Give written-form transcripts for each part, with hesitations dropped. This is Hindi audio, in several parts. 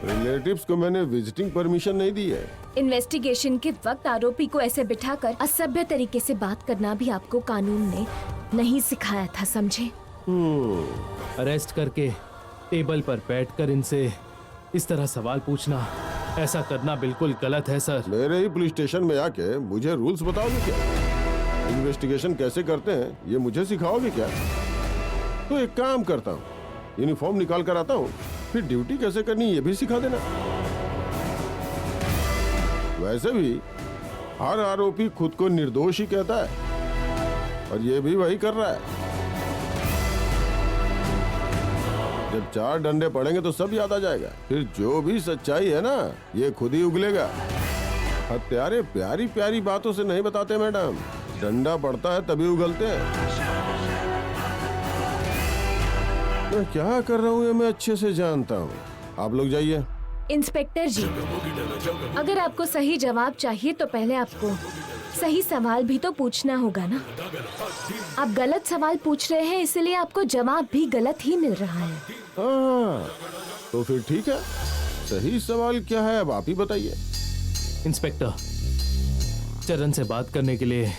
रिलेटिव्स को मैंने विजिटिंग परमिशन नहीं दी है। इन्वेस्टिगेशन के वक्त आरोपी को ऐसे बिठाकर असभ्य तरीके से बात करना भी आपको कानून ने नहीं सिखाया था, समझे? अरेस्ट करके टेबल पर बैठकर इनसे इस तरह सवाल पूछना, ऐसा करना बिल्कुल गलत है सर। मेरे ही पुलिस स्टेशन में आके मुझे रूल्स बताओगे क्या? इन्वेस्टिगेशन कैसे करते हैं ये मुझे सिखाओगे क्या? तो एक काम करता हूँ, यूनिफॉर्म निकाल कर आता हूँ, फिर ड्यूटी कैसे करनी ये भी सिखा देना। वैसे भी हर आरोपी खुद को निर्दोष ही कहता है और ये भी वही कर रहा है। जब 4 डंडे पड़ेंगे तो सब याद आ जाएगा, फिर जो भी सच्चाई है ना ये खुद ही उगलेगा। हत्यारे प्यारी प्यारी बातों से नहीं बताते मैडम, डंडा पड़ता है तभी उगलते हैं। मैं क्या कर रहा हूँ ये मैं अच्छे से जानता हूँ। आप लोग जाइए। इंस्पेक्टर जी, अगर आपको सही जवाब चाहिए तो पहले आपको सही सवाल भी तो पूछना होगा ना। आप गलत सवाल पूछ रहे हैं, इसलिए आपको जवाब भी गलत ही मिल रहा है। हाँ, तो फिर ठीक है। सही सवाल क्या है अब आप ही बताइए। इंस्पेक्टर, चरण से बात करने के लिए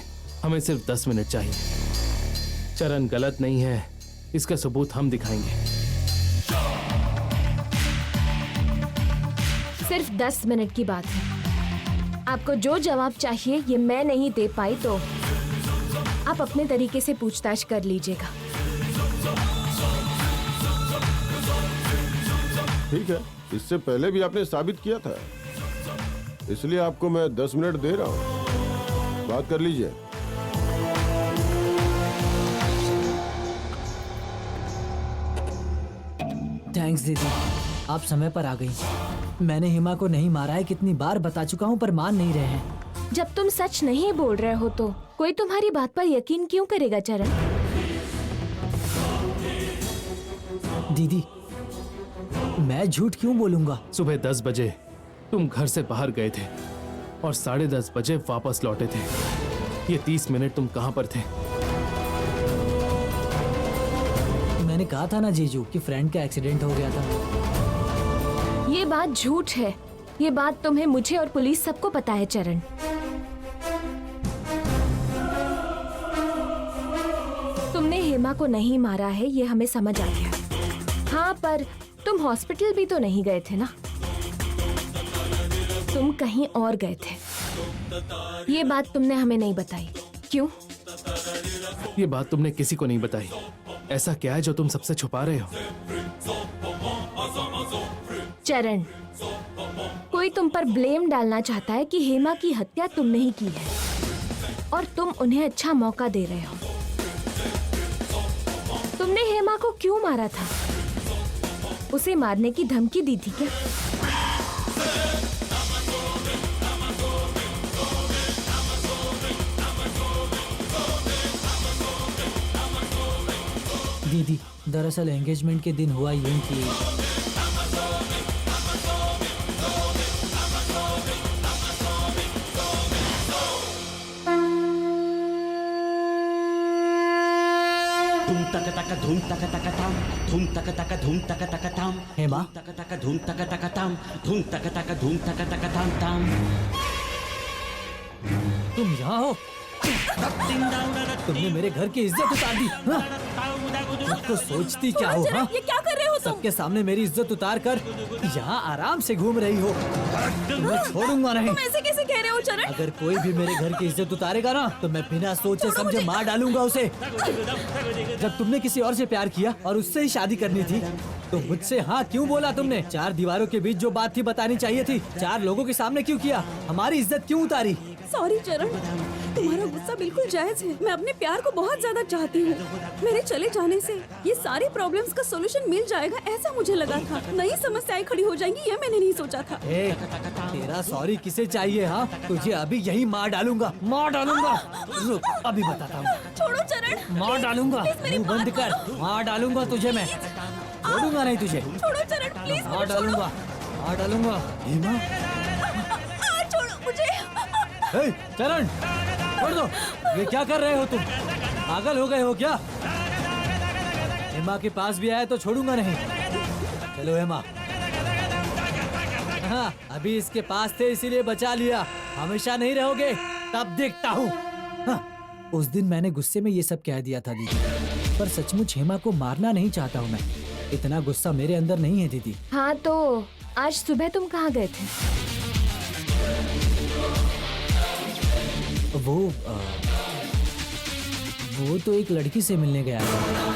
हमें सिर्फ 10 मिनट चाहिए। चरण गलत नहीं है, इसका सबूत हम दिखाएंगे। सिर्फ 10 मिनट की बात है। आपको जो जवाब चाहिए ये मैं नहीं दे पाई तो आप अपने तरीके से पूछताछ कर लीजिएगा। ठीक है, इससे पहले भी आपने साबित किया था, इसलिए आपको मैं 10 मिनट दे रहा हूँ, बात कर लीजिए। थैंक्स दीदी, आप समय पर आ गई। मैंने हिमा को नहीं मारा है, कितनी बार बता चुका हूँ पर मान नहीं रहे हैं। जब तुम सच नहीं बोल रहे हो तो कोई तुम्हारी बात पर यकीन क्यों करेगा चरण? दीदी, मैं झूठ क्यों बोलूंगा? सुबह 10 बजे तुम घर से बाहर गए थे और 10:30 बजे वापस लौटे थे। ये 30 मिनट तुम कहाँ पर थे? मैंने कहा था ना जीजू कि फ्रेंड का एक्सीडेंट हो गया था। ये बात झूठ है। ये बात तुम्हें, मुझे और पुलिस सबको पता है चरण। तुमने हेमा को नहीं मारा है ये हमें समझ आ गया। हाँ, पर तुम हॉस्पिटल भी तो नहीं गए थे ना, तुम कहीं और गए थे। ये बात तुमने हमें नहीं बताई, क्यों? ये बात तुमने किसी को नहीं बताई। ऐसा क्या है जो तुम सबसे छुपा रहे हो? चरण, कोई तुम पर ब्लेम डालना चाहता है कि हेमा की हत्या तुमने ही की है और तुम उन्हें अच्छा मौका दे रहे हो। तुमने हेमा को क्यों मारा था? उसे मारने की धमकी दी थी क्या? दीदी, दरअसल एंगेजमेंट के दिन हुआ यूं कि धूम तक तक धूम तक तक ताम, धूम तक तक धूम तक तक ताम, हेमा, तक तक धूम तक तक ताम, धूम तक तक धूम तक तक ताम ताम। तुम यहाँ हो? तुमने मेरे घर की इज्जत उतार दी। हाँ? खुद को सोचती क्या हो? हाँ? ये क्या कर रहे हो तुम? सबके सामने मेरी इज्जत उतार कर यहाँ आराम से घूम रही हो। मैं छोड़ूंगा नहीं। तुम ऐसे कैसे कह रहे हो चरण? अगर कोई भी मेरे घर की इज्जत उतारेगा ना तो मैं बिना सोचे समझे मार डालूंगा उसे। जब तुमने किसी और से प्यार किया और उससे ही शादी करनी थी तो मुझसे हाँ क्यों बोला तुमने? 4 दीवारों के बीच जो बात थी बतानी चाहिए थी। 4 लोगों के सामने क्यों किया? हमारी इज्जत क्यों उतारी? सॉरी चरण, तुम्हारा गुस्सा बिल्कुल जायज है। मैं अपने प्यार को बहुत ज्यादा चाहती हूँ। मेरे चले जाने से ये सारी प्रॉब्लम्स का सॉल्यूशन मिल जाएगा ऐसा मुझे लगा था। नई समस्याएं खड़ी हो जाएंगी ये मैंने नहीं सोचा था। तेरा सॉरी किसे चाहिए? हाँ, तुझे अभी यही मार डालूंगा, मार डालूंगा। रुक, अभी बताता हूँ। छोड़ो चरण, मार डालूंगा, मुंह बंद कर, मार डालूंगा तुझे मैं, छोड़ूंगा नहीं तुझे। छोड़ो चरण, प्लीज मार डालूंगा, मार डालूंगा। हेमा, छोड़ो मुझे। हे, चरण, छोड़ दो। ये क्या कर रहे हो तुम? पागल हो गए हो क्या? हेमा के पास भी आया तो छोड़ूंगा नहीं। चलो हेमा। हाँ, अभी इसके पास थे इसीलिए बचा लिया। हमेशा नहीं रहोगे, तब देखता हूँ। हाँ, उस दिन मैंने गुस्से में ये सब कह दिया था दीदी, पर सचमुच हेमा को मारना नहीं चाहता हूँ मैं। इतना गुस्सा मेरे अंदर नहीं है दीदी। हाँ तो आज सुबह तुम कहाँ गए थे? वो तो एक लड़की से मिलने गया था।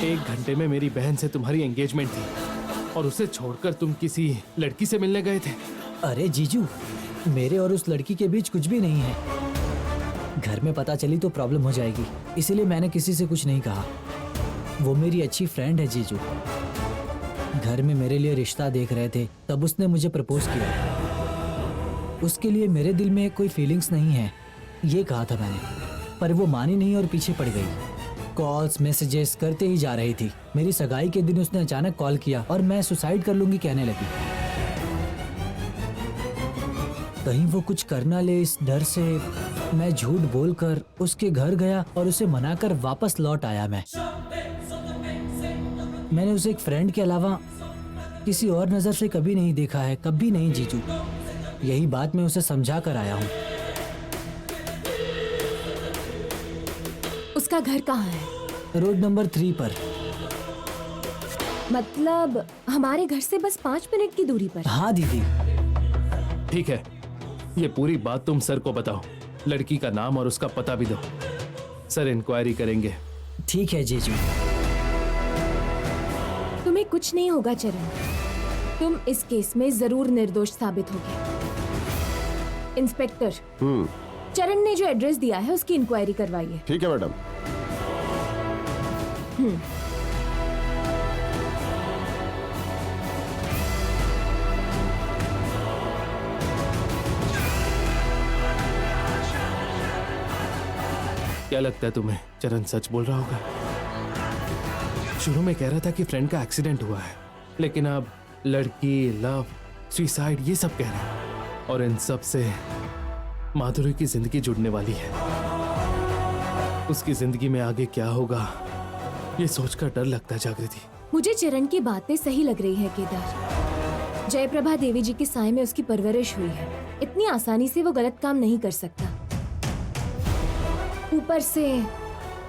एक घंटे में मेरी बहन से तुम्हारी एंगेजमेंट थी और उसे छोड़कर तुम किसी लड़की से मिलने गए थे। अरे जीजू, मेरे और उस लड़की के बीच कुछ भी नहीं है। घर में पता चली तो प्रॉब्लम हो जाएगी, इसीलिए मैंने किसी से कुछ नहीं कहा। वो मेरी अच्छी फ्रेंड है जीजू। घर में मेरे लिए रिश्ता देख रहे थे, तब उसने मुझे प्रपोज किया। उसके लिए मेरे दिल में कोई फीलिंग्स नहीं है, ये कहा था मैंने, पर वो मानी नहीं और पीछे पड़ गई। कॉल्स मैसेजेस करते ही जा रही थी। मेरी सगाई के दिन उसने अचानक कॉल किया और मैं सुसाइड कर लूंगी कहने लगी। कहीं वो कुछ करना ले, इस डर से मैं झूठ बोलकर उसके घर गया और उसे मनाकर वापस लौट आया। मैंने उसे एक फ्रेंड के अलावा किसी और नजर से कभी नहीं देखा है, कभी नहीं जीजू। यही बात मैं उसे समझा कर आया हूँ। उसका घर कहाँ है? रोड नंबर 3 पर। मतलब हमारे घर से बस 5 मिनट की दूरी पर। हाँ दीदी। ठीक है, ये पूरी बात तुम सर को बताओ। लड़की का नाम और उसका पता भी दो, सर इंक्वायरी करेंगे। ठीक है जीजू। तुम्हें कुछ नहीं होगा चरण, तुम इस केस में जरूर निर्दोष साबित होगे। इंस्पेक्टर, चरण ने जो एड्रेस दिया है उसकी इंक्वायरी करवाइए। ठीक है मैडम। क्या लगता है तुम्हें चरण सच बोल रहा होगा? शुरू में कह रहा था कि फ्रेंड का एक्सीडेंट हुआ है, लेकिन अब लड़की, लव, सुसाइड ये सब कह रहा है। और इन सब से माधुरी की जिंदगी जुड़ने वाली है। उसकी जिंदगी में आगे क्या होगा ये सोचकर डर लगता है जागृति। मुझे चरण की बातें सही लग रही है केदार। जयप्रभा देवी जी के साए में उसकी परवरिश हुई है, इतनी आसानी से वो गलत काम नहीं कर सकता। ऊपर से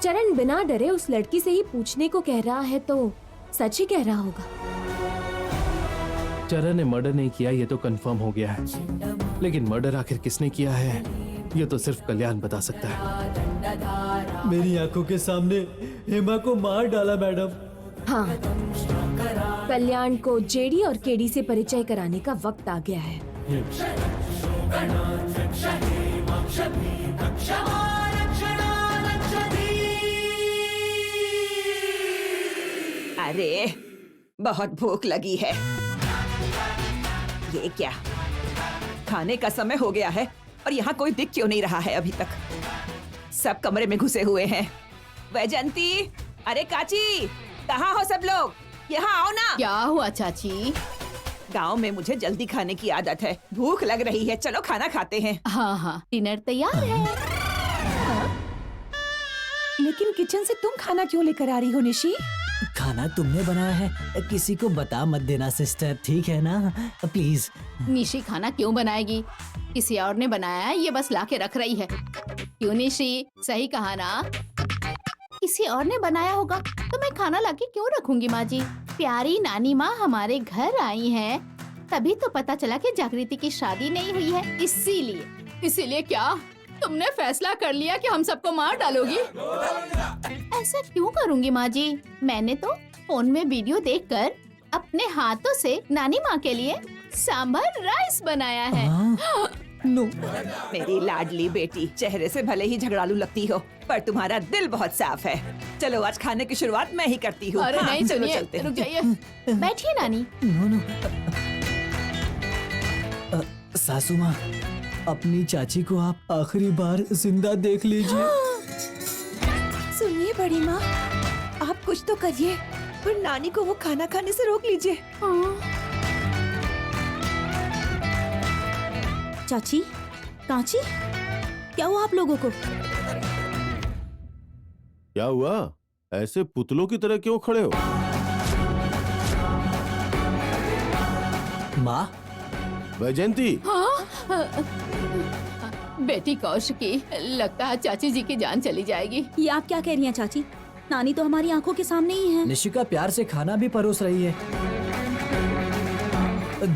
चरण बिना डरे उस लड़की से ही पूछने को कह रहा है, तो सच ही कह रहा होगा। चरण ने मर्डर नहीं किया ये तो कंफर्म हो गया है, लेकिन मर्डर आखिर किसने किया है ये तो सिर्फ कल्याण बता सकता है। मेरी आंखों के सामने हेमा को मार डाला मैडम। हाँ, कल्याण को जेडी और केडी से परिचय कराने का वक्त आ गया है। अरे बहुत भूख लगी है। ये क्या, खाने का समय हो गया है और यहाँ कोई दिख क्यों नहीं रहा है अभी तक? सब कमरे में घुसे हुए हैं। वैजंती, अरे काची, कहाँ हो सब लोग? यहाँ आओ ना। क्या हुआ चाची? गांव में मुझे जल्दी खाने की आदत है, भूख लग रही है, चलो खाना खाते हैं। हाँ हाँ, डिनर तैयार है। लेकिन किचन से तुम खाना क्यों लेकर आ रही हो निशी? खाना तुमने बनाया है, किसी को बता मत देना सिस्टर, ठीक है ना? प्लीज। निशी खाना क्यों बनाएगी? किसी और ने बनाया है, ये बस लाके रख रही है। क्यों निशी, सही कहा ना? किसी और ने बनाया होगा तो मैं खाना लाके क्यों रखूंगी माँ जी? प्यारी नानी माँ हमारे घर आई हैं, तभी तो पता चला कि जागृति की शादी नहीं हुई है, इसीलिए। इसीलिए क्या तुमने फैसला कर लिया कि हम सबको मार डालोगी? ऐसा क्यों करूंगी माँ जी? मैंने तो फोन में वीडियो देखकर अपने हाथों से नानी माँ के लिए सांभर राइस बनाया है। नो। मेरी लाडली बेटी, चेहरे से भले ही झगड़ालू लगती हो, पर तुम्हारा दिल बहुत साफ है। चलो आज खाने की शुरुआत मैं ही करती हूँ। अरे हाँ, नहीं, चलो सुनिए, चलते हैं। रुक जाइए। बैठिए नानी। नो। सासू माँ, अपनी चाची को आप आखिरी बार जिंदा देख लीजिए। सुनिए बड़ी माँ, आप कुछ तो करिए, पर नानी को वो खाना खाने से रोक लीजिए। चाची, कांची, क्या हुआ आप लोगों को? क्या हुआ? ऐसे पुतलों की तरह क्यों खड़े हो? माँ, वैजयंती, बेटी कौशिकी, लगता है चाची जी की जान चली जाएगी। ये आप क्या कह रही हैं चाची? नानी तो हमारी आंखों के सामने ही है। निशिका प्यार से खाना भी परोस रही है।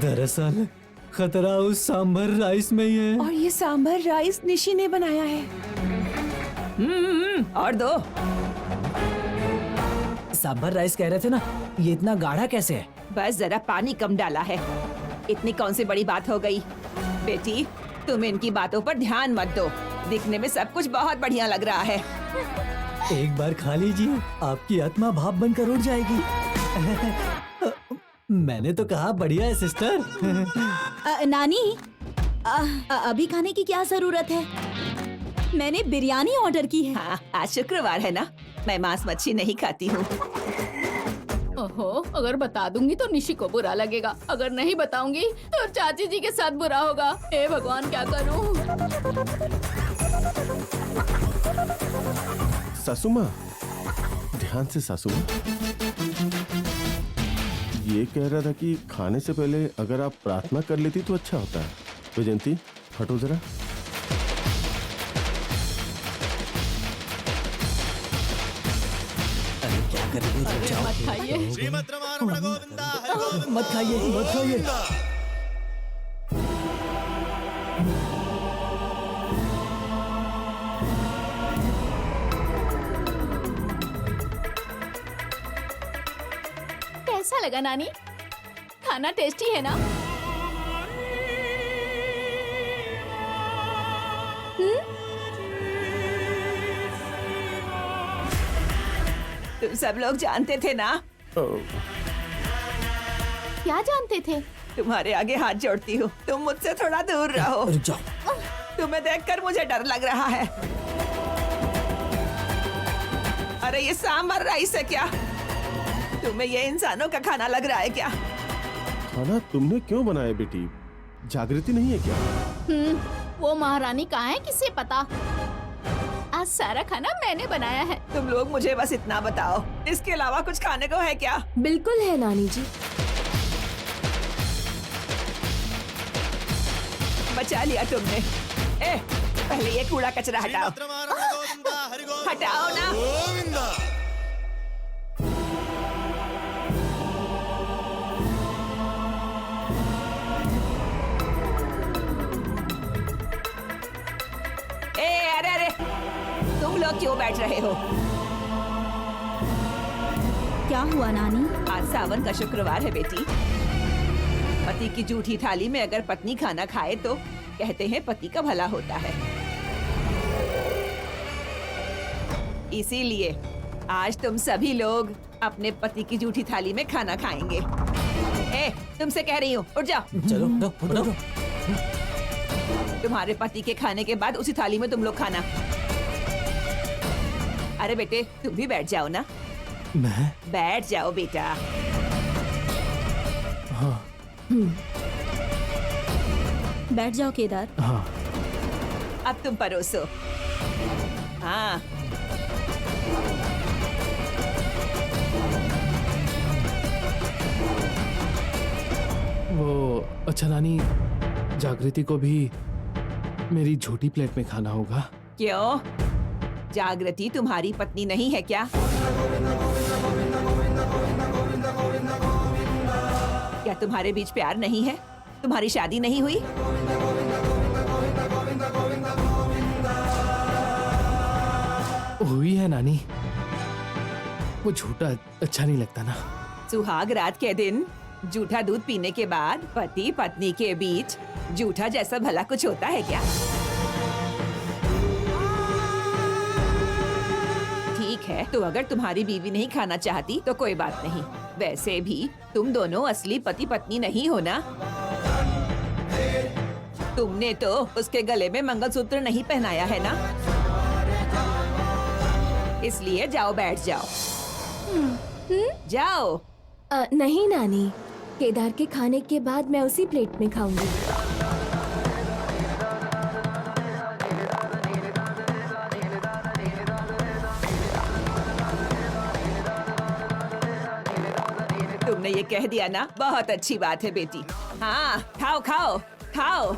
दरअसल खतरा उस सांभर राइस में ही है। और ये सांभर राइस निशी ने बनाया है। और दो। सांभर राइस कह रहे थे ना, ये इतना गाढ़ा कैसे है? बस जरा पानी कम डाला है। इतनी कौन सी बड़ी बात हो गई? बेटी, तुम इनकी बातों पर ध्यान मत दो। दिखने में सब कुछ बहुत बढ़िया लग रहा है। एक बार खा लीजिए, आपकी आत्मा भाप बनकर उड़ जाएगी। मैंने तो कहा बढ़िया है सिस्टर। नानी, अभी खाने की क्या जरूरत है? मैंने बिरयानी ऑर्डर की है। हाँ, आज शुक्रवार है ना, मैं मांस मच्छी नहीं खाती हूँ। ओहो, अगर बता दूंगी तो निशी को बुरा लगेगा, अगर नहीं बताऊंगी तो चाची जी के साथ बुरा होगा। हे भगवान, क्या करूं? सासू माँ, ध्यान से सासू माँ। ये कह रहा था कि खाने से पहले अगर आप प्रार्थना कर लेती तो अच्छा होता है। वैजयंती, हटो जरा। क्या करेंगे? मत खाइए। मत खाइए, मत खाइए। कैसा लगा नानी? खाना टेस्टी है ना? तुम सब लोग जानते थे ना? क्या जानते थे? तुम्हारे आगे हाथ जोड़ती हूँ, तुम मुझसे थोड़ा दूर रहो। रुक जाओ। तुम्हें देखकर मुझे डर लग रहा है। अरे ये सांभर राइस है क्या? तुम्हें ये इंसानों का खाना लग रहा है क्या? खाना तुमने क्यों बनाया बेटी? जागृति नहीं है क्या? वो महारानी कहाँ है, किसे पता? आज सारा खाना मैंने बनाया है। तुम लोग मुझे बस इतना बताओ, इसके अलावा कुछ खाने को है क्या? बिल्कुल है नानी जी। बचा लिया तुमने। ए, पहले ये कूड़ा कचरा हटाओ। हटाओ ना। ए, अरे अरे, तुम लोग क्यों बैठ रहे हो? क्या हुआ नानी? आज सावन का शुक्रवार है बेटी। पति की जूठी थाली में अगर पत्नी खाना खाए तो कहते हैं पति का भला होता है। इसीलिए आज तुम सभी लोग अपने पति की जूठी थाली में खाना खाएंगे। ए, तुमसे कह रही हूँ, उठ जाओ। चलो, उठो। तुम्हारे पति के खाने के बाद उसी थाली में तुम लोग खाना। अरे बेटे, तुम भी बैठ जाओ ना। मैं? बैठ जाओ बेटा। हाँ। बैठ जाओ केदार। हाँ। अब तुम परोसो। हाँ। वो अच्छा नानी, जागृति को भी मेरी छोटी प्लेट में खाना होगा। क्यों? जागृति तुम्हारी पत्नी नहीं है क्या? क्या तुम्हारे बीच प्यार नहीं है? तुम्हारी शादी नहीं हुई? हुई है नानी, वो झूठा अच्छा नहीं लगता ना। सुहाग रात के दिन जूठा दूध पीने के बाद पति पत्नी के बीच जूठा जैसा भला कुछ होता है क्या? ठीक है, तो अगर तुम्हारी बीवी नहीं खाना चाहती तो कोई बात नहीं। वैसे भी तुम दोनों असली पति पत्नी नहीं हो ना? तुमने तो उसके गले में मंगलसूत्र नहीं पहनाया है ना? इसलिए जाओ, बैठ जाओ। जाओ। नहीं नानी, केदार के खाने के बाद मैं उसी प्लेट में खाऊंगी। तुमने ये कह दिया ना, बहुत अच्छी बात है बेटी। हाँ, खाओ खाओ खाओ।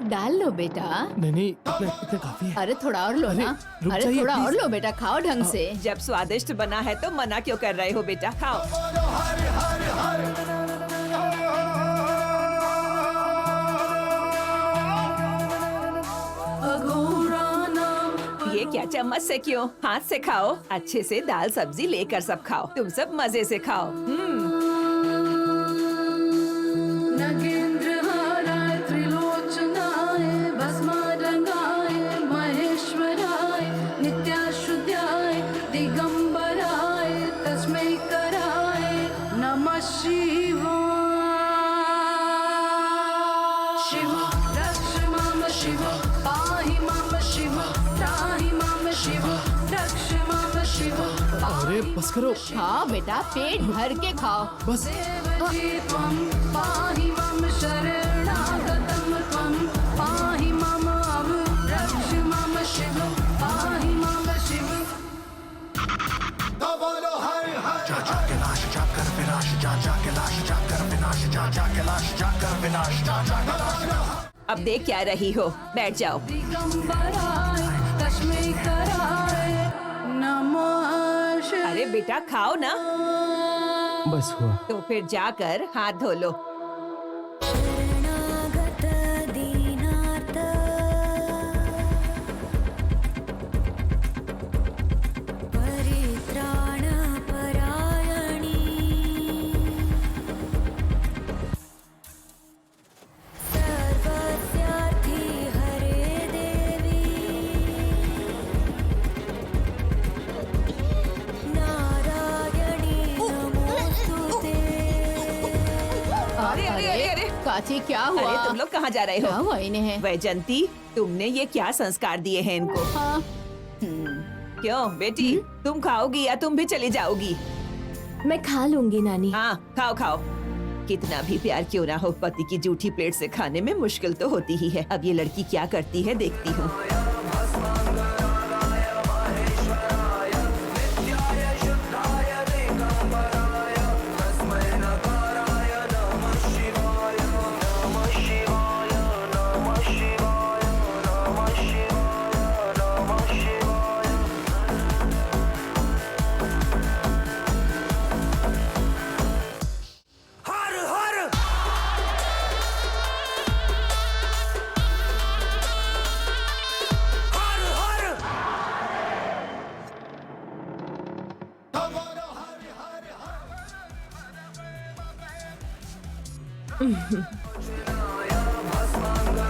डाल लो बेटा। नहीं इतना काफी है। अरे थोड़ा और लो ना। रुक अरे जाइए, थोड़ा और please। लो बेटा, खाओ ढंग से। जब स्वादिष्ट बना है तो मना क्यों कर रहे हो बेटा, खाओ। ये क्या चम्मच से क्यों, हाथ से खाओ। अच्छे से दाल सब्जी लेकर सब खाओ, तुम सब मजे से खाओ। नगेंद्रहाराय त्रिलोचनाय भस्मारंगाय महेश्वराय नित्याशुद्धाय दिगंबराय तस्मै कराय नमः शिवाय। शिव रक्ष माम शिव पाहि माम शिव त्राहि माम शिव रक्ष माम शिव। अरे बस करो। खाओ बेटा, पेट भर के खाओ। बस देवजी त्वं पाहि मां शरणागतं त्वं पाहि मां रक्ष मां शिव पाहि मां शिव। अब देख क्या रही हो, बैठ जाओ। दिगंबराय तस्मै कराय नमः शिवाय। अरे बेटा खाओ ना, बस हुआ। तो फिर जाकर हाथ धो लो। शरणागत दीनार्थ परित्राण परायणी सर्वस्यार्थी हरे देवी नारायणी नमोस्तुते। अरे अरे अरे अरे काची क्या हुआ? अरे तुम लोग कहाँ जा रहे क्या हो? हुआ इन्हें? वैजंती, तुमने ये क्या संस्कार दिए हैं इनको? हाँ, क्यों बेटी, तुम खाओगी या तुम भी चली जाओगी? मैं खा लूंगी नानी। हाँ खाओ खाओ। कितना भी प्यार क्यों ना हो, पति की जूठी प्लेट से खाने में मुश्किल तो होती ही है। अब ये लड़की क्या करती है देखती हूँ।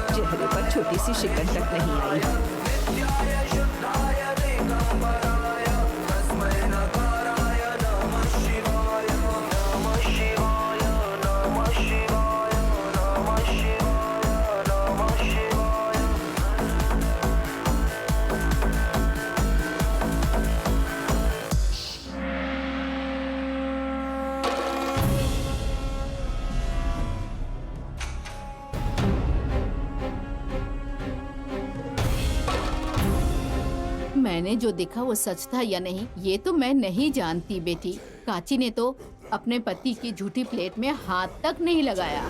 चेहरे पर छोटी सी शिकन तक नहीं आई। मैंने जो देखा वो सच था या नहीं ये तो मैं नहीं जानती बेटी। काची ने तो अपने पति की झूठी प्लेट में हाथ तक नहीं लगाया।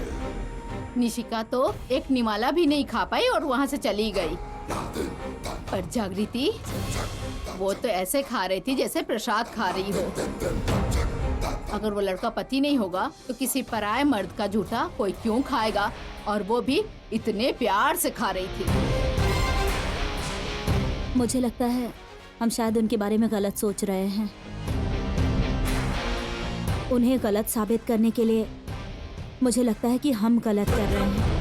निशिका तो एक निवाला भी नहीं खा पाई और वहाँ से चली गई। पर जागृति, वो तो ऐसे खा रही थी जैसे प्रसाद खा रही हो। अगर वो लड़का पति नहीं होगा तो किसी पराये मर्द का झूठा कोई क्यों खाएगा, और वो भी इतने प्यार से खा रही थी। मुझे लगता है हम शायद उनके बारे में गलत सोच रहे हैं। उन्हें गलत साबित करने के लिए मुझे लगता है कि हम गलत कर रहे हैं।